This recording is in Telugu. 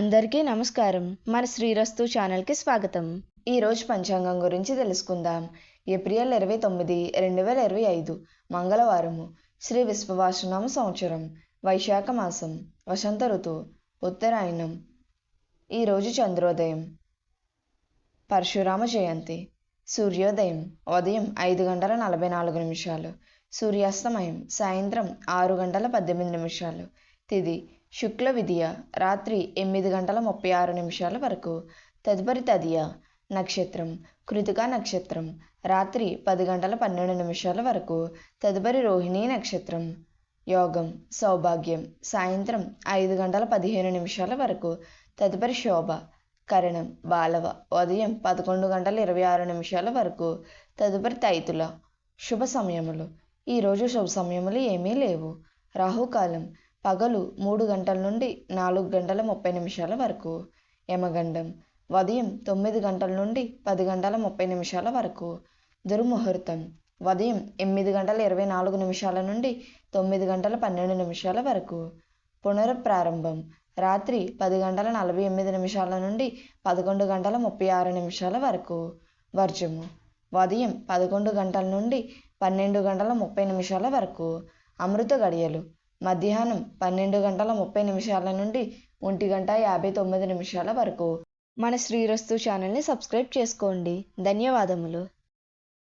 అందరికీ నమస్కారం. మన శ్రీరస్తు ఛానల్కి స్వాగతం. ఈరోజు పంచాంగం గురించి తెలుసుకుందాం. ఏప్రిల్ 29, 2025 మంగళవారము. శ్రీ విశ్వవాసనామ సంవత్సరం, వైశాఖ మాసం, వసంత ఋతువు, ఉత్తరాయణం. ఈరోజు చంద్రోదయం, పరశురామ జయంతి. సూర్యోదయం ఉదయం 5:44, సూర్యాస్తమయం సాయంత్రం 6:18. తిథి శుక్ల విదియ రాత్రి 8:36 వరకు. తదుపరి తదియ. నక్షత్రం కృతికా నక్షత్రం రాత్రి 10:12 వరకు. తదుపరి రోహిణీ నక్షత్రం. యోగం సౌభాగ్యం సాయంత్రం 5:15 వరకు. తదుపరి శోభ కరణం బాలవ ఉదయం 11:26 వరకు. తదుపరి తైతుల. శుభ సమయములు. ఈరోజు శుభ సమయములు ఏమీ లేవు. రాహుకాలం పగలు 3 గంటల నుండి 4:30 వరకు. యమగండం ఉదయం 9 గంటల నుండి 10:30 వరకు. దుర్ముహూర్తం ఉదయం 8:24 నుండి 9:12 వరకు. పునఃప్రారంభం రాత్రి 10:48 నుండి 11:36 వరకు. వర్జము ఉదయం 11 గంటల నుండి 12:30 వరకు. అమృత గడియలు మధ్యాహ్నం 12:30 నుండి 1:59 వరకు. మన శ్రీరస్తు ఛానల్ని సబ్స్క్రైబ్ చేసుకోండి. ధన్యవాదములు.